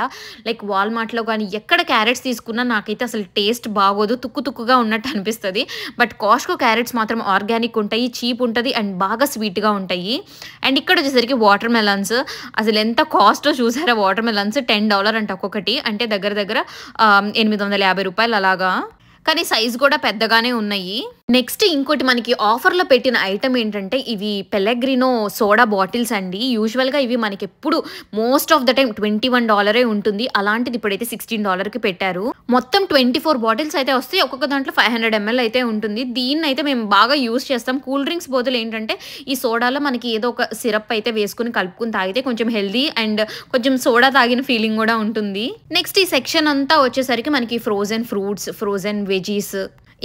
లైక్ వాల్మార్ట్ లో కానీ ఎక్కడ క్యారెట్స్ తీసుకున్నా నాకైతే అసలు టేస్ట్ బాగోదు, తుక్కు తుక్కుగా ఉన్నట్టు అనిపిస్తుంది. బట్ కాస్కో క్యారెట్స్ మాత్రం ఆర్గానిక్ ఉంటాయి, చీప్ ఉంటుంది అండ్ బాగా స్వీట్గా ఉంటాయి. అండ్ ఇక్కడ వచ్చేసరికి వాటర్ మెలన్స్, అసలు ఎంత కాస్టో చూసారా. వాటర్ మెలన్స్ $10 అంట ఒక్కొక్కటి, అంటే దగ్గర దగ్గర $850 అలాగా. కానీ సైజ్ కూడా పెద్దగానే ఉన్నాయి. నెక్స్ట్ ఇంకోటి మనకి ఆఫర్లో పెట్టిన ఐటమ్ ఏంటంటే ఇవి పెలెగ్రినో సోడా బాటిల్స్ అండి. యూజువల్గా ఇవి మనకి ఎప్పుడు మోస్ట్ ఆఫ్ ద టైం $21 ఉంటుంది. అలాంటిది ఇప్పుడైతే $16కి పెట్టారు. మొత్తం 24 బాటిల్స్ అయితే వస్తాయి. ఒక్కొక్క దాంట్లో 500 ml అయితే ఉంటుంది. దీన్ని అయితే మేము బాగా యూజ్ చేస్తాం. కూల్ డ్రింక్స్ బదులు ఏంటంటే ఈ సోడాలో మనకి ఏదో ఒక సిరప్ అయితే వేసుకుని కలుపుకుని తాగితే కొంచెం హెల్దీ అండ్ కొంచెం సోడా తాగిన ఫీలింగ్ కూడా ఉంటుంది. నెక్స్ట్ ఈ సెక్షన్ అంతా వచ్చేసరికి మనకి ఫ్రోజన్ ఫ్రూట్స్, ఫ్రోజన్ వెజీస్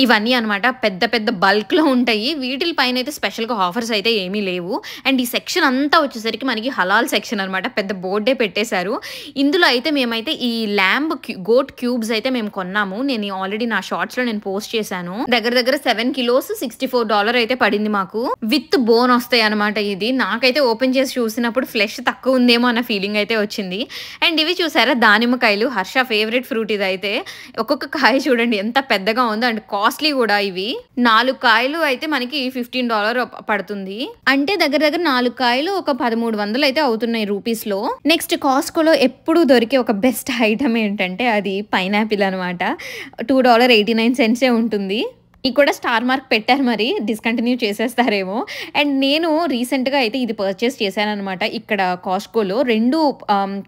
ఇవన్నీ అనమాట. పెద్ద పెద్ద బల్క్లో ఉంటాయి. వీటి పైన అయితే స్పెషల్గా ఆఫర్స్ అయితే ఏమీ లేవు. అండ్ ఈ సెక్షన్ అంతా వచ్చేసరికి మనకి హలాల్ సెక్షన్ అనమాట. పెద్ద బోర్డే పెట్టేశారు. ఇందులో అయితే మేమైతే ఈ ల్యాంబ్ గోట్ క్యూబ్స్ అయితే మేము కొన్నాము. నేను ఆల్రెడీ నా షార్ట్స్లో నేను పోస్ట్ చేశాను. దగ్గర దగ్గర 7 kilos $64 అయితే పడింది మాకు. విత్ బోన్ వస్తాయి అనమాట. ఇది నాకైతే ఓపెన్ చేసి చూసినప్పుడు ఫ్లెష్ తక్కువ ఉందేమో అన్న ఫీలింగ్ అయితే వచ్చింది. అండ్ ఇవి చూసారా దానిమ్మకాయలు, హర్ష ఫేవరెట్ ఫ్రూట్ ఇది అయితే. ఒక్కొక్క కాయ చూడండి ఎంత పెద్దగా ఉందో. అండ్ కాస్ట్లీ కూడా ఇవి. 4 కాయలు అయితే మనకి $15 పడుతుంది. అంటే దగ్గర దగ్గర 4 కాయలు ఒక 1300 అయితే అవుతున్నాయి రూపీస్ లో. నెక్స్ట్ కాస్కోలో ఎప్పుడు దొరికే ఒక బెస్ట్ ఐటమ్ ఏంటంటే అది పైనాపిల్ అనమాట. $2.89 ఉంటుంది. ఇది కూడా స్టార్ మార్క్ పెట్టారు, మరి డిస్కంటిన్యూ చేసేస్తారేమో. అండ్ నేను రీసెంట్గా అయితే ఇది పర్చేస్ చేశాను అనమాట. ఇక్కడ కాస్కోలో 2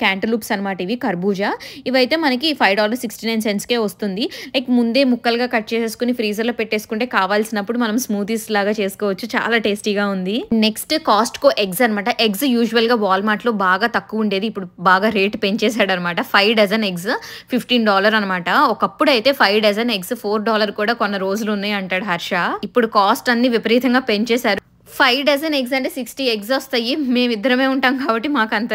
క్యాంటలూప్స్ అనమాట. ఇవి కర్బూజా. ఇవైతే మనకి $5.69కే వస్తుంది. లైక్ ముందే ముక్కలుగా కట్ చేసేసుకుని ఫ్రీజర్లో పెట్టేసుకుంటే కావాల్సినప్పుడు మనం స్మూతీస్ లాగా చేసుకోవచ్చు. చాలా టేస్టీగా ఉంది. నెక్స్ట్ కాస్ట్కో ఎగ్స్ అనమాట. ఎగ్స్ యూజువల్గా వాల్మార్ట్లో బాగా తక్కువ ఉండేది, ఇప్పుడు బాగా రేట్ పెంచేశాడు అనమాట. 5 డజన్ ఎగ్స్ $15 అనమాట. ఒకప్పుడు అయితే 5 డజన్ ఎగ్స్ $4 కూడా కొన్న రోజులు ఉన్నాయి అంటాడు హర్ష. ఇప్పుడు కాస్ట్ అన్ని విపరీతంగా పెంచేశారు. 5 డజన్ ఎగ్స్ అంటే 60 ఎగ్స్ వస్తాయి. మేమిద్దరమే ఉంటాం కాబట్టి మాకు అంత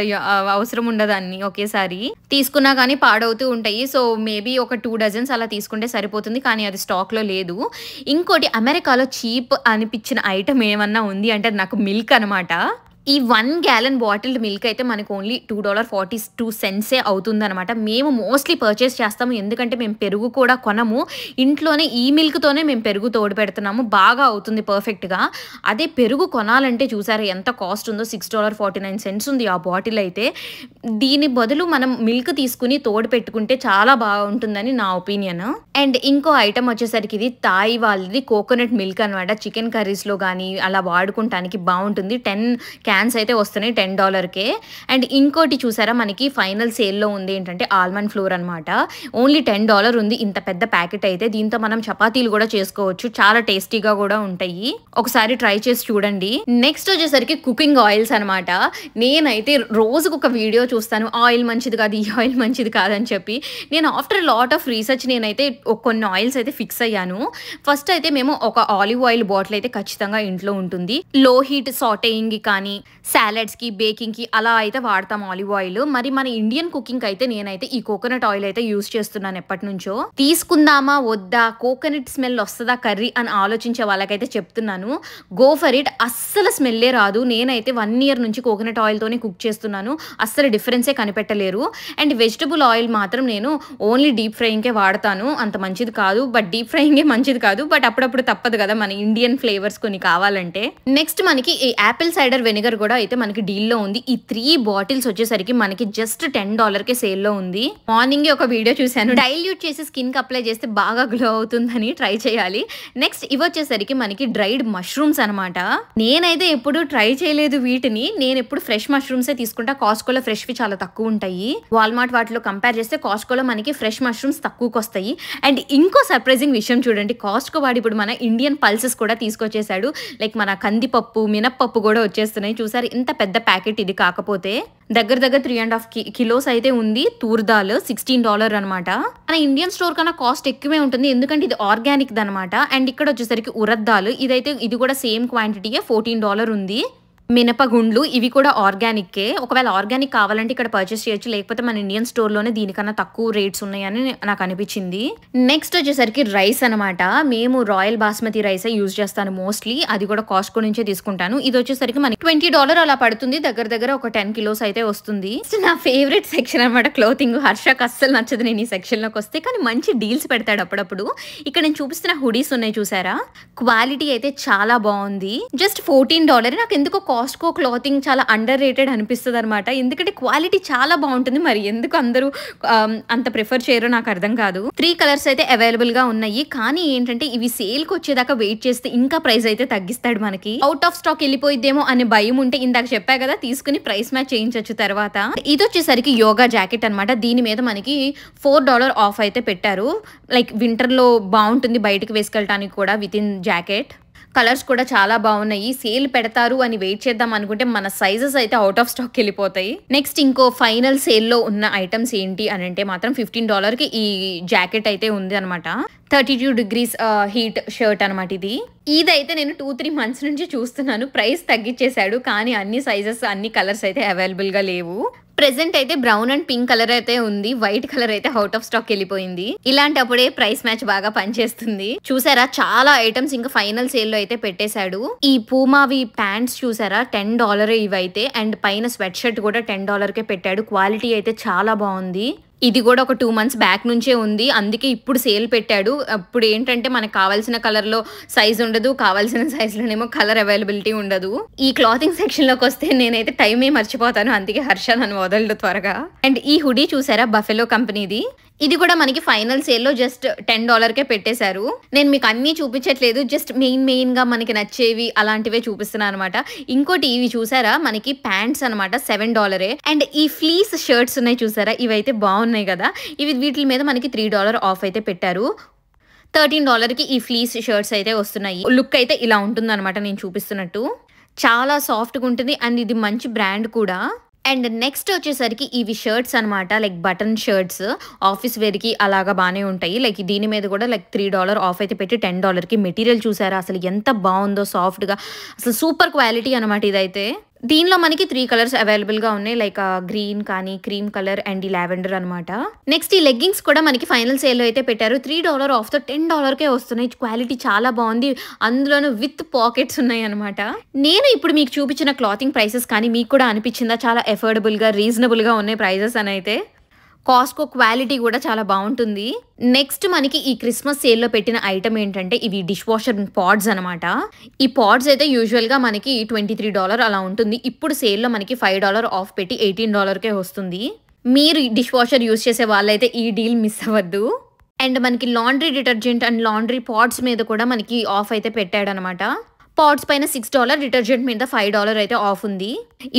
అవసరం ఉండదు అన్ని ఒకేసారి. తీసుకున్నా కానీ పాడవుతూ ఉంటాయి. సో మేబీ ఒక 2 డజన్స్ అలా తీసుకుంటే సరిపోతుంది, కానీ అది స్టాక్లో లేదు. ఇంకోటి అమెరికాలో చీప్ అనిపించిన ఐటమ్ ఏమన్నా ఉంది అంటే నాకు మిల్క్ అనమాట. ఈ 1 gallon బాటిల్డ్ మిల్క్ అయితే మనకు ఓన్లీ $2.42 అవుతుంది అనమాట. మేము మోస్ట్లీ పర్చేస్ చేస్తాము, ఎందుకంటే మేము పెరుగు కూడా కొనము. ఇంట్లోనే ఈ మిల్క్తోనే మేము పెరుగు తోడు పెడుతున్నాము. బాగా అవుతుంది పర్ఫెక్ట్గా. అదే పెరుగు కొనాలంటే చూసారా ఎంత కాస్ట్ ఉందో, $6.49 ఉంది ఆ బాటిల్ అయితే. దీని బదులు మనం మిల్క్ తీసుకుని తోడు పెట్టుకుంటే చాలా బాగుంటుందని నా ఒపీనియన్. అండ్ ఇంకో ఐటమ్ వచ్చేసరికి ఇది తాయి వాళ్ళది కోకోనట్ మిల్క్ అనమాట. చికెన్ కర్రీస్లో కానీ అలా వాడుకుంటానికి బాగుంటుంది. 10 cans అయితే వస్తున్నాయి $10కే. అండ్ ఇంకోటి చూసారా మనకి ఫైనల్ సేల్లో ఉంది ఏంటంటే ఆల్మండ్ ఫ్లోర్ అనమాట. ఓన్లీ $10 ఉంది ఇంత పెద్ద ప్యాకెట్ అయితే. దీంతో మనం చపాతీలు కూడా చేసుకోవచ్చు, చాలా టేస్టీగా కూడా ఉంటాయి. ఒకసారి ట్రై చేసి చూడండి. నెక్స్ట్ వచ్చేసరికి కుకింగ్ ఆయిల్స్ అనమాట. నేనైతే రోజుకు ఒక వీడియో చూస్తాను, ఆయిల్ మంచిది కాదు, ఈ ఆయిల్ మంచిది కాదని చెప్పి. నేను ఆఫ్టర్ లాట్ ఆఫ్ రీసెర్చ్ నేనైతే కొన్ని ఆయిల్స్ అయితే ఫిక్స్ అయ్యాను. ఫస్ట్ అయితే మేము ఒక ఆలివ్ ఆయిల్ బాటిల్ అయితే ఖచ్చితంగా ఇంట్లో ఉంటుంది. లో హీట్ సాటేయింగ్ కానీ సాలడ్స్ కి బేకింగ్ కి అలా అయితే వాడతాం ఆలివ్ ఆయిల్. మరి మన ఇండియన్ కుకింగ్ అయితే నేనైతే ఈ కోకోనట్ ఆయిల్ అయితే యూస్ చేస్తున్నాను ఎప్పటి నుంచో. తీసుకుందామా వద్దా, కోకోనట్ స్మెల్ వస్తుందా కర్రీ అని ఆలోచించే వాళ్ళకైతే చెప్తున్నాను, గో ఫర్ ఇట్. అస్సలు స్మెల్లే రాదు. నేనైతే 1 year నుంచి కోకోనట్ ఆయిల్ తోనే కుక్ చేస్తున్నాను, అస్సలు డిఫరెన్సే కనిపెట్టలేరు. అండ్ వెజిటబుల్ ఆయిల్ మాత్రం నేను ఓన్లీ డీప్ ఫ్రైయింగ్కే వాడతాను, అంత మంచిది కాదు. బట్ డీప్ ఫ్రైయింగే మంచిది కాదు, బట్ అప్పుడప్పుడు తప్పదు కదా మన ఇండియన్ ఫ్లేవర్స్ కొన్ని కావాలంటే. నెక్స్ట్ మనకి ఈ యాపిల్ సైడర్ వెనిగర్ కూడా అయితే మనకి డీల్లో ఉంది. ఈ 3 బాటిల్స్ వచ్చేసరికి మనకి జస్ట్ $10కే సేల్లో ఉంది. మార్నింగ్ ఒక వీడియో చూసాను, డైల్యూట్ చేసి స్కిన్ కి అప్లై చేస్తే బాగా గ్లో అవుతుందని, ట్రై చేయాలి. నెక్స్ట్ ఇవి వచ్చేసరికి మనకి డ్రైడ్ మష్రూమ్స్ అనమాట. నేనైతే ఎప్పుడు ట్రై చేయలేదు వీటిని, నేను ఎప్పుడు ఫ్రెష్ మష్రూమ్సే తీసుకుంటా. కాస్కోలో ఫ్రెష్వి చాలా తక్కువ ఉంటాయి, వాల్మార్ట్ వాటిలో కంపేర్ చేస్తే కాస్కోలో మనకి ఫ్రెష్ మష్రూమ్స్ తక్కువకి వస్తాయి. అండ్ ఇంకో సర్ప్రైజింగ్ విషయం చూడండి, కాస్కో వాడు ఇప్పుడు మన ఇండియన్ పల్సెస్ కూడా తీసుకొచ్చేసాడు. లైక్ మన కందిపప్పు, మినప్పప్పు కూడా వచ్చేస్తున్నాయి. చూసారు ఇంత పెద్ద ప్యాకెట్ ఇది. కాకపోతే దగ్గర 3.5 kilos అయితే ఉంది. తూర్ దాల్ $16 అనమాట. మన ఇండియన్ స్టోర్ కన్నా కాస్ట్ ఎక్కువే ఉంటుంది, ఎందుకంటే ఇది ఆర్గానిక్ దనమాట. అండ్ ఇక్కడ వచ్చేసరికి ఉరద్ దాల్, ఇది కూడా సేమ్ క్వాంటిటీయే, $14 ఉంది. మినపగుండ్లు ఇవి కూడా ఆర్గానిక్కే. ఒకవేళ ఆర్గానిక్ కావాలంటే ఇక్కడ పర్చేస్ చేయొచ్చు, లేకపోతే మన ఇండియన్ స్టోర్లోనే దీనికన్నా తక్కువ రేట్స్ ఉన్నాయని నాకు అనిపించింది. నెక్స్ట్ వచ్చేసరికి రైస్ అనమాట. మేము రాయల్ బాస్మతి రైస్ యూజ్ చేస్తాను మోస్ట్లీ, అది కూడా కాస్కో నుంచే తీసుకుంటాను. ఇది వచ్చేసరికి మనకి $20 అలా పడుతుంది, దగ్గర ఒక 10 kilos అయితే వస్తుంది. నా ఫేవరెట్ సెక్షన్ అనమాట క్లోతింగ్. హర్షకు అస్సలు నచ్చదు నేను ఈ సెక్షన్లోకి వస్తే, కానీ మంచి డీల్స్ పెడతాడు అప్పుడప్పుడు. ఇక్కడ నేను చూపిస్తున్న హుడీస్ ఉన్నాయి చూసారా, క్వాలిటీ అయితే చాలా బాగుంది. జస్ట్ $14. నాకు ఎందుకో కాస్కో క్లాతింగ్ చాలా అండర్ రేటెడ్ అనిపిస్తుంది అనమాట, ఎందుకంటే క్వాలిటీ చాలా బాగుంటుంది. మరి ఎందుకు అందరూ అంత ప్రిఫర్ చేయరో నాకు అర్థం కాదు. 3 కలర్స్ అయితే అవైలబుల్ గా ఉన్నాయి, కానీ ఏంటంటే ఇవి సేల్ కి వచ్చేదాకా వెయిట్ చేస్తే ఇంకా ప్రైస్ అయితే తగ్గిస్తాడు మనకి. అవుట్ ఆఫ్ స్టాక్ వెళ్ళిపోయిద్దేమో అనే భయం ఉంటే ఇందాక చెప్పా కదా, తీసుకుని ప్రైస్ మ్యాచ్ చేయించవచ్చు తర్వాత. ఇది వచ్చేసరికి యోగా జాకెట్ అనమాట. దీని మీద మనకి $4 ఆఫ్ అయితే పెట్టారు. లైక్ వింటర్ లో బాగుంటుంది బయటకు వేసుకెళ్ళటానికి కూడా, విత్ ఇన్ జాకెట్. కలర్స్ కూడా చాలా బాగున్నాయి. సేల్ పెడతారు అని వెయిట్ చేద్దాం అనుకుంటే మన సైజెస్ అయితే అవుట్ ఆఫ్ స్టాక్ వెళ్ళిపోతాయి. నెక్స్ట్ ఇంకో ఫైనల్ సేల్లో ఉన్న ఐటమ్స్ ఏంటి అని అంటే మాత్రం $15కి ఈ జాకెట్ అయితే ఉంది అనమాట. 32 degrees హీట్ షర్ట్ అనమాట ఇది. ఇదైతే నేను 2-3 months నుంచి చూస్తున్నాను, ప్రైస్ తగ్గించేశాడు, కానీ అన్ని సైజెస్ అన్ని కలర్స్ అయితే అవైలబుల్ గా లేవు. ప్రెసెంట్ అయితే బ్రౌన్ అండ్ పింక్ కలర్ అయితే ఉంది, వైట్ కలర్ అయితే అవుట్ ఆఫ్ స్టాక్ వెళ్ళిపోయింది. ఇలాంటప్పుడే ప్రైస్ మ్యాచ్ బాగా పనిచేస్తుంది. చూసారా చాలా ఐటమ్స్ ఇంకా ఫైనల్ సేల్ లో అయితే పెట్టేశాడు. ఈ పూమావి ప్యాంట్స్ చూసారా $10 ఇవైతే, అండ్ పైన స్వెట్ షర్ట్ కూడా $10కే పెట్టాడు. క్వాలిటీ అయితే చాలా బాగుంది. ఇది కూడా ఒక 2 months బ్యాక్ నుంచే ఉంది, అందుకే ఇప్పుడు సేల్ పెట్టాడు. అప్పుడు ఏంటంటే మనకు కావాల్సిన కలర్ లో సైజ్ ఉండదు, కావాల్సిన సైజ్ లోనేమో కలర్ అవైలబిలిటీ ఉండదు. ఈ క్లాతింగ్ సెక్షన్ లోకి వస్తే నేనైతే టైమే మర్చిపోతాను, అందుకే హర్ష నన్ను వదలడు త్వరగా. అండ్ ఈ హుడీ చూసారా, బఫెలో కంపెనీది. ఇది కూడా మనకి ఫైనల్ సేల్ లో జస్ట్ $10కే పెట్టేశారు. నేను మీకు అన్ని చూపించట్లేదు, జస్ట్ మెయిన్ గా మనకి నచ్చేవి అలాంటివే చూపిస్తున్నాను అనమాట. ఇంకోటి ఇవి చూసారా, మనకి ప్యాంట్స్ అనమాట $7. అండ్ ఈ ఫ్లీస్ షర్ట్స్ ఉన్నాయి చూసారా, ఇవైతే బాగున్నాయి కదా. వీటి మీద మనకి $3 ఆఫ్ అయితే పెట్టారు. $13కి ఈ ఫ్లీస్ షర్ట్స్ అయితే వస్తున్నాయి. లుక్ అయితే ఇలా ఉంటుంది అనమాట నేను చూపిస్తున్నట్టు, చాలా సాఫ్ట్గా ఉంటుంది. అండ్ ఇది మంచి బ్రాండ్ కూడా. అండ్ నెక్స్ట్ వచ్చేసరికి ఇవి షర్ట్స్ అనమాట, లైక్ బటన్ షర్ట్స్, ఆఫీస్ వేర్కి అలాగా బాగానే ఉంటాయి. లైక్ దీని మీద కూడా లైక్ $3 ఆఫ్ అయితే పెట్టి $10కి. మెటీరియల్ చూసారా అసలు ఎంత బాగుందో, సాఫ్ట్గా, అసలు సూపర్ క్వాలిటీ అనమాట ఇదైతే. దీనిలో మనకి 3 కలర్స్ అవైలబుల్ గా ఉన్నాయి, లైక్ గ్రీన్ కానీ క్రీమ్ కలర్ అండ్ ఈ లావెండర్ అనమాట. నెక్స్ట్ ఈ లెగ్గింగ్స్ కూడా మనకి ఫైనల్ సేల్ లో అయితే పెట్టారు. $3 ఆఫ్ తో $10కే వస్తున్నాయి. క్వాలిటీ చాలా బాగుంది, అందులోనూ విత్ పాకెట్స్ ఉన్నాయి అనమాట. నేను ఇప్పుడు మీకు చూపించిన క్లాతింగ్ ప్రైసెస్ కానీ మీకు కూడా అనిపించిందా చాలా అఫోర్డబుల్ గా, రీజనబుల్ గా ఉన్నాయి ప్రైజెస్ అని అయితే? కాస్కో క్వాలిటీ కూడా చాలా బాగుంటుంది. నెక్స్ట్ మనకి ఈ క్రిస్మస్ సేల్లో పెట్టిన ఐటమ్ ఏంటంటే ఇవి డిష్ వాషర్ పాడ్స్ అనమాట. ఈ పాడ్స్ అయితే యూజువల్ గా మనకి $23 అలా ఉంటుంది. ఇప్పుడు సేల్లో మనకి $5 ఆఫ్ పెట్టి $18కే వస్తుంది. మీరు డిష్ వాషర్ యూజ్ చేసే వాళ్ళైతే ఈ డీల్ మిస్ అవ్వద్దు. అండ్ మనకి laundry detergent and laundry pods మీద కూడా మనకి ఆఫ్ అయితే పెట్టాడు అనమాట. పాడ్స్ పైన $6, డిటర్జెంట్ మీద $5 అయితే ఆఫ్ ఉంది.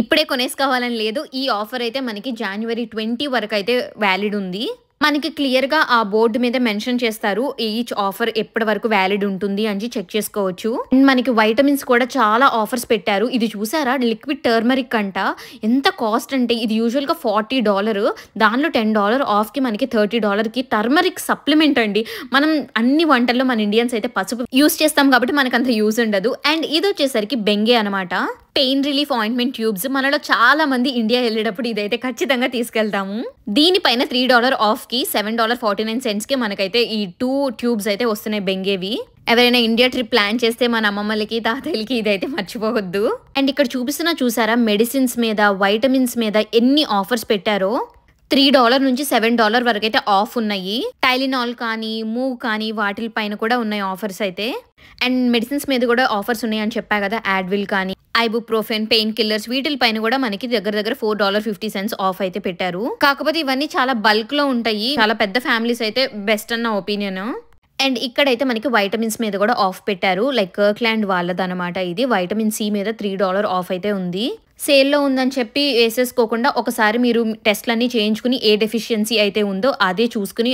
ఇప్పుడే కొనేసుకోవాలని లేదు, ఈ ఆఫర్ అయితే మనకి January 20 వరకు అయితే వ్యాలిడ్ ఉంది. మనకి క్లియర్ గా ఆ బోర్డు మీద మెన్షన్ చేస్తారు ఈచ్ ఆఫర్ ఎప్పటి వరకు వ్యాలిడ్ ఉంటుంది అని చెక్ చేసుకోవచ్చు. మనకి వైటమిన్స్ కూడా చాలా ఆఫర్స్ పెట్టారు. ఇది చూసారా, లిక్విడ్ టర్మరిక్ అంట, ఎంత కాస్ట్ అంటే ఇది యూజువల్ గా $40, దానిలో $10 ఆఫ్ కి మనకి $30కి టర్మరిక్ సప్లిమెంట్ అండి. మనం అన్ని వంటల్లో మన ఇండియన్స్ అయితే పసుపు యూస్ చేస్తాం కాబట్టి మనకు అంత యూజ్ ఉండదు. అండ్ ఇది వచ్చేసరికి బెంగే అనమాట. Pain relief ointment tubes. మనలో చాలా మంది ఇండియా వెళ్ళేటప్పుడు ఇదైతే ఖచ్చితంగా తీసుకెళ్తాము. దీనిపైన $3 ఆఫ్ కి $7.49 కి మనకైతే ఈ 2 ట్యూబ్స్ అయితే వస్తున్నాయి బెంగేవి. ఎవరైనా ఇండియా ట్రిప్ ప్లాన్ చేస్తే మన అమ్మమ్మలకి తాతయ్యలకి ఇదైతే మర్చిపోవద్దు. అండ్ ఇక్కడ చూసారా మెడిసిన్స్ మీద, వైటమిన్స్ మీద ఎన్ని ఆఫర్స్ పెట్టారో. $3 నుంచి $7 వరకు అయితే ఆఫ్ ఉన్నాయి. టైలినాల్ కానీ, మూవ్ కానీ వాటిపైన కూడా ఉన్నాయి ఆఫర్స్ అయితే. అండ్ మెడిసిన్స్ మీద కూడా ఆఫర్స్ ఉన్నాయి అని చెప్పా కదా, యాడ్విల్ కానీ, ఐబుప్రోఫెన్, పెయిన్ కిల్లర్స్ వీటిపైన కూడా మనకి దగ్గర $4.50 ఆఫ్ అయితే పెట్టారు. కాకపోతే ఇవన్నీ చాలా బల్క్ లో ఉంటాయి. చాలా పెద్ద ఫ్యామిలీస్ అయితే బెస్ట్ అన్న ఒపీనియన్. అండ్ ఇక్కడైతే మనకి వైటమిన్స్ మీద కూడా ఆఫ్ పెట్టారు. లైక్ కర్క్లాండ్ వాళ్ళదనమాట ఇది. వైటమిన్ సి మీద $3 ఆఫ్ అయితే ఉంది. సేల్లో ఉందని చెప్పి వేసేసుకోకుండా ఒకసారి మీరు టెస్ట్లన్నీ చేయించుకుని ఏ డెఫిషియన్సీ అయితే ఉందో అదే చూసుకుని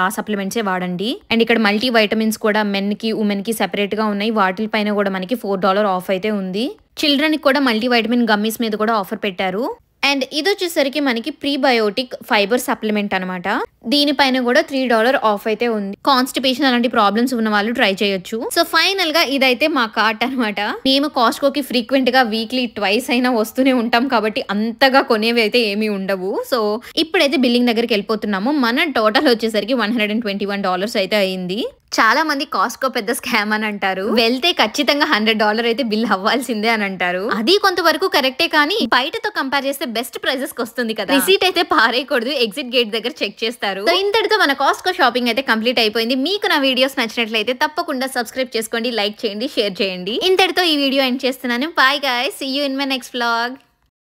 ఆ సప్లిమెంట్సే వాడండి. అండ్ ఇక్కడ మల్టీ వైటమిన్స్ కూడా మెన్ కి, ఉమెన్ కి సెపరేట్ గా ఉన్నాయి. వాటిపైన కూడా మనకి $4 ఆఫ్ అయితే ఉంది. చిల్డ్రన్ కి కూడా మల్టీ వైటమిన్ గమ్మీస్ మీద కూడా ఆఫర్ పెట్టారు. అండ్ ఇది వచ్చేసరికి మనకి ప్రీబయోటిక్ ఫైబర్ సప్లిమెంట్ అనమాట. దీనిపైన కూడా $3 ఆఫ్ అయితే ఉంది. కాన్స్టిపేషన్ అలాంటి ప్రాబ్లమ్స్ ఉన్న వాళ్ళు ట్రై చేయొచ్చు. సో ఫైనల్ గా ఇదైతే మా కార్ట్ అనమాట. మేము కాస్ట్కోకి ఫ్రీక్వెంట్ గా వీక్లీ ట్వైస్ అయినా వస్తూనే ఉంటాం కాబట్టి అంతగా కొనేవి అయితే ఏమీ ఉండవు. సో ఇప్పుడైతే బిల్లింగ్ దగ్గరికి వెళ్ళిపోతున్నాము. మన టోటల్ వచ్చేసరికి $121 అయితే అయింది. చాలా మంది కాస్ట్కో పెద్ద స్కామ్ అని అంటారు. వెళ్తే ఖచ్చితంగా $100 అయితే బిల్ అవ్వాల్సిందే అని అంటారు. అది కొంతవరకు కరెక్టే, కానీ బయటతో కంపేర్ చేస్తే బెస్ట్ ప్రైజెస్ వస్తుంది కదా. రిసీట్ అయితే పారేయకూడదు, ఎగ్జిట్ గేట్ దగ్గర చెక్ చేస్తారు. సో ఇంతటితో మన కాస్ట్కో షాపింగ్ అయితే కంప్లీట్ అయిపోయింది. మీకు నా వీడియోస్ నచ్చినట్లయితే తప్పకుండా సబ్స్క్రైబ్ చేసుకోండి, లైక్ చేయండి, షేర్ చేయండి. ఇంతటితో ఈ వీడియో ఎండ్ చేస్తున్నాను. Bye guys, see you in my next vlog.